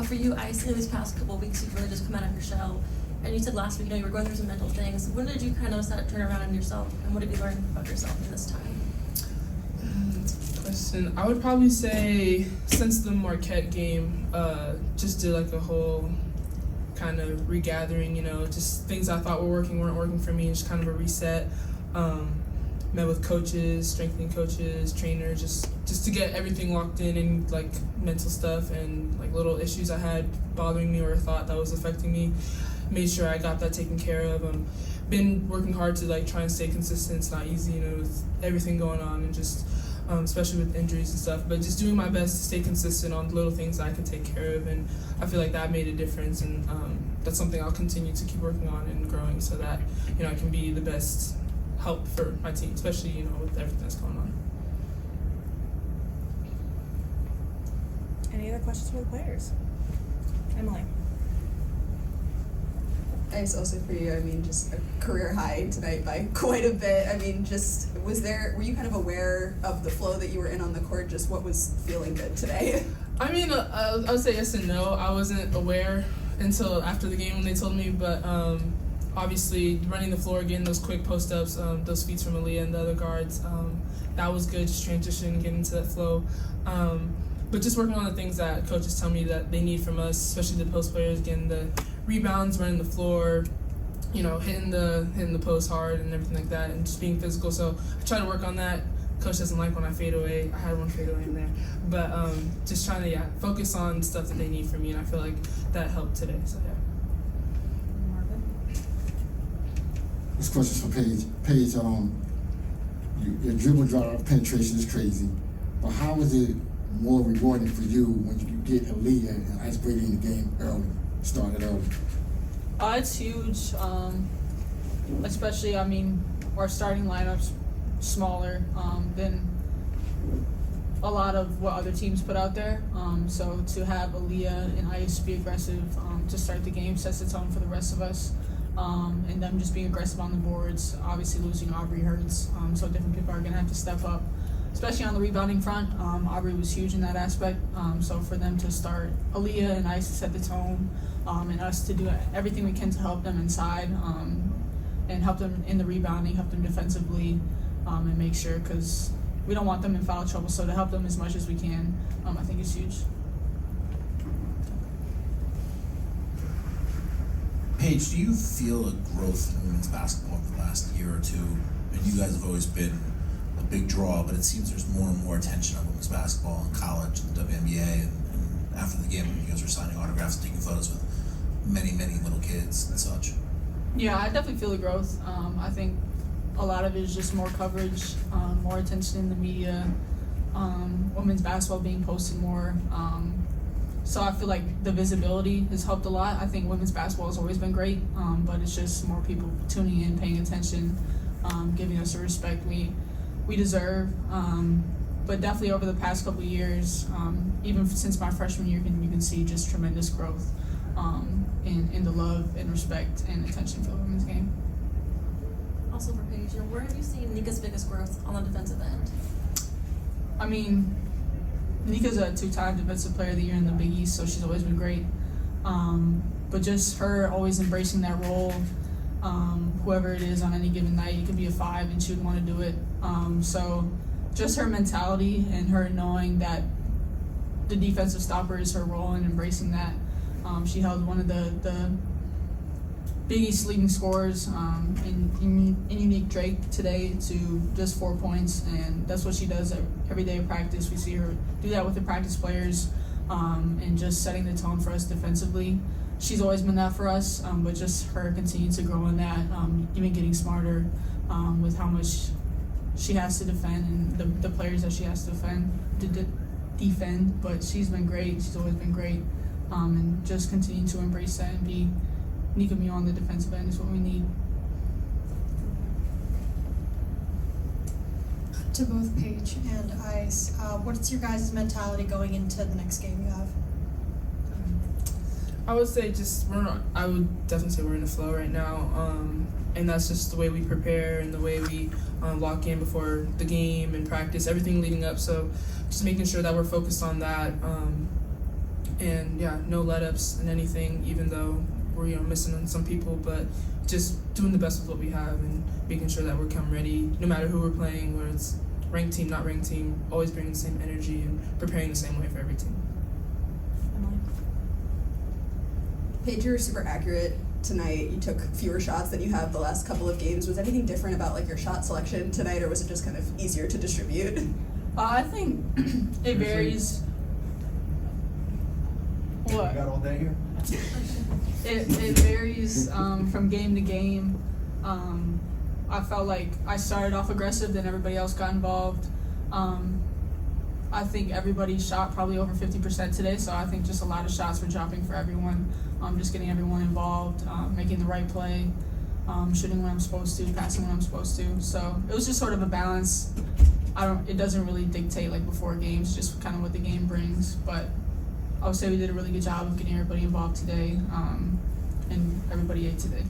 For you, I see these past couple of weeks you've really just come out of your shell. And you said last week, you were going through some mental things. When did you kind of turn around in yourself, and what have you learned about yourself in this time? That's a good question. I would probably say since the Marquette game, just did like a whole kind of regathering, just things I thought weren't working for me, just kind of a reset. Met with coaches, strengthening coaches, trainers, just to get everything locked in and like mental stuff and like little issues I had bothering me or thought that was affecting me. Made sure I got that taken care of. Been working hard to like try and stay consistent. It's not easy, with everything going on and just especially with injuries and stuff. But just doing my best to stay consistent on little things that I could take care of, and I feel like that made a difference. And that's something I'll continue to keep working on and growing so that I can be the best help for my team, especially with everything that's going on. Any other questions for the players? Emily. Nice also for you, just a career high tonight by quite a bit. Were you kind of aware of the flow that you were in on the court? Just what was feeling good today? I would say yes and no. I wasn't aware until after the game when they told me, but obviously running the floor, getting those quick post-ups, those feeds from Aaliyah and the other guards, that was good, just transition, getting into that flow. But just working on the things that coaches tell me that they need from us, especially the post players, getting the rebounds, running the floor, hitting the post hard and everything like that, and just being physical. So I try to work on that. Coach doesn't like when I fade away. I had one fade away in there. But just trying to focus on stuff that they need from me, and I feel like that helped today. So Marvin? This question's for Paige. Paige, your dribble drive penetration is crazy, but how is it more rewarding for you when you get Aaliyah and Ice Brady in the game early, started early? It's huge, especially, our starting lineup's smaller than a lot of what other teams put out there. So to have Aaliyah and Ice be aggressive to start the game sets the tone for the rest of us. And them just being aggressive on the boards. Obviously losing Aubrey hurts, so different people are going to have to step up, especially on the rebounding front. Aubrey was huge in that aspect. So for them to start Aaliyah and Ice to set the tone, and us to do everything we can to help them inside, and help them in the rebounding, help them defensively, and make sure, because we don't want them in foul trouble, so to help them as much as we can, I think is huge. Paige, do you feel a growth in women's basketball in the last year or two? And you guys have always been a big draw, but it seems there's more and more attention on women's basketball in college and the WNBA. And after the game, you guys were signing autographs and taking photos with many, many little kids and such. Yeah, I definitely feel the growth. I think a lot of it is just more coverage, more attention in the media, women's basketball being posted more. So I feel like the visibility has helped a lot. I think women's basketball has always been great, but it's just more people tuning in, paying attention, giving us the respect we deserve. But definitely over the past couple of years, even since my freshman year, you can see just tremendous growth in the love and respect and attention for the women's game. Also for Paige, where have you seen Nika's biggest growth on the defensive end? Nika's a two-time Defensive Player of the Year in the Big East, so she's always been great. But just her always embracing that role, whoever it is on any given night, it could be a 5 and she would want to do it. So just her mentality and her knowing that the defensive stopper is her role and embracing that. She held one of the Big East leading scorers in Unique Drake today to just 4 points, and that's what she does every day of practice. We see her do that with the practice players, and just setting the tone for us defensively. She's always been that for us, but just her continuing to grow in that, even getting smarter with how much she has to defend and the players that she has to defend. But she's been great. She's always been great, and just continue to embrace that and be Nika Mio on the defensive end is what we need. To both Paige and Ice, what's your guys' mentality going into the next game you have? I would say I would definitely say we're in the flow right now, and that's just the way we prepare and the way we lock in before the game and practice, everything leading up. So just making sure that we're focused on that, and yeah, no let-ups and anything, even though we're missing on some people, but just doing the best with what we have and making sure that we're come ready no matter who we're playing, whether it's ranked team, not ranked team, always bringing the same energy and preparing the same way for every team. Emily. Paige, you were super accurate tonight. You took fewer shots than you have the last couple of games. Was anything different about like your shot selection tonight, or was it just kind of easier to distribute? I think it varies. What? You got all day here? It varies from game to game. I felt like I started off aggressive, then everybody else got involved. I think everybody shot probably over 50% today, so I think just a lot of shots were dropping for everyone. Just getting everyone involved, making the right play, shooting when I'm supposed to, passing when I'm supposed to. So it was just sort of a balance. It doesn't really dictate like before games, just kind of what the game brings. But I would say we did a really good job of getting everybody involved today, and everybody ate today.